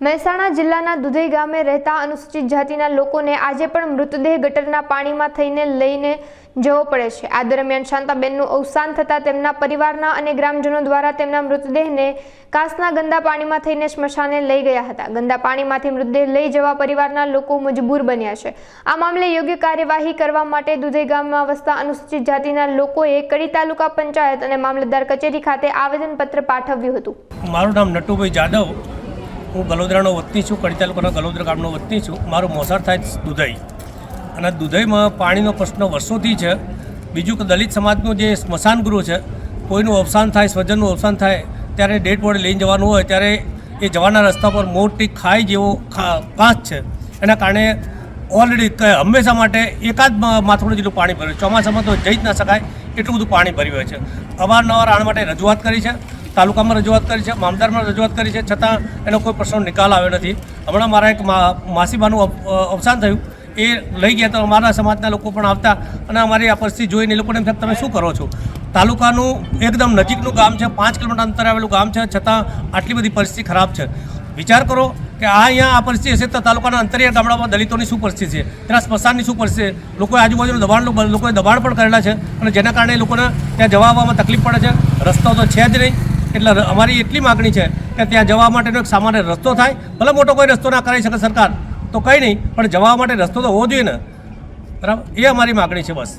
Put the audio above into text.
મહેસાણા જિલ્લાના દુધઈ ગામે રહેતા અનુસૂચિત જાતિના લોકોને આજે પણ મૃતદેહ ગટરના પાણીમાં થઈને લઈને જવો પડે છે। આ દરમિયાન શાંતાબેનનું અવસાન થતાં તેમના પરિવારના અને ગ્રામજનો દ્વારા તેમના મૃતદેહને કાસના ગંદા પાણીમાં થઈને સ્મશાને લઈ ગયા હતા। ગંદા પાણીમાંથી મૃતદેહ લઈ જવા પરિવારના લોકો મજબૂર બન્યા છે। આ મામલે યોગ્ય કાર્યવાહી કરવા માટે દુધઈ ગામમાં વસતા અનુસૂચિત જાતિના લોકોએ કડી તાલુકા પંચાયત અને મામલતદાર કચેરી ખાતે આવેદનપત્ર પાઠવ્યું હતું। મારું નામ નટુભાઈ જાદવ, હું ગલોદરાનો વતની છું। કડી તાલુકાના ગલોદરા ગામનો વતની છું। મારું મોસાળ થાય દુધઈ, અને દુધઈમાં પાણીનો પ્રશ્ન વર્ષોથી છે। બીજું કે દલિત સમાજનું જે સ્મશાન ગૃહ છે, કોઈનું અવસાન થાય, સ્વજનનું અવસાન થાય ત્યારે ડેડ બોડી લઈને જવાનું હોય ત્યારે એ જવાના રસ્તા પર મોટી ખાઈ જેવો કાચ છે। એના કારણે ઓલરેડી હંમેશા માટે એકાદ માથોડું જેટલું પાણી ભર્યું। ચોમાસામાં તો જઈ જ ના શકાય એટલું બધું પાણી ભર્યું હોય છે। અવારનવાર આના માટે રજૂઆત કરી છે, તાલુકામાં રજૂઆત કરી છે, મામલતદારમાં રજૂઆત કરી છે, છતાં એનો કોઈ પ્રશ્નનો નિકાલ આવ્યો નથી। હમણાં મારા એક માસીબાનું અવસાન થયું, એ લઈ ગયા તો અમારા સમાજના લોકો પણ આવતા અને અમારી આ પરિસ્થિતિ જોઈને એ લોકોને તમે શું કરો છો? તાલુકાનું એકદમ નજીકનું ગામ છે, 5 કિલોમીટર અંતરે આવેલું ગામ છે, છતાં આટલી બધી પરિસ્થિતિ ખરાબ છે। વિચાર કરો કે અહીંયા આ પરિસ્થિતિ હશે તો તાલુકાના અંતરિયાળ ગામડામાં દલિતોની શું પરિસ્થિતિ છે, તેના સ્મશાનની શું પરિસ્થિતિ છે? લોકોએ આજુબાજુનું લોકોએ દબાણ પણ કરેલા છે અને જેના કારણે લોકોને ત્યાં જવા આવવામાં તકલીફ પડે છે। રસ્તાઓ તો છે જ નહીં, એટલે અમારી એટલી માગણી છે કે ત્યાં જવા માટેનો એક સામાન્ય રસ્તો થાય। ભલે મોટો કોઈ રસ્તો ના કરાવી શકે સરકાર તો કંઈ નહીં, પણ જવા માટે રસ્તો તો હોવો જોઈએ ને, બરાબર? એ અમારી માગણી છે બસ।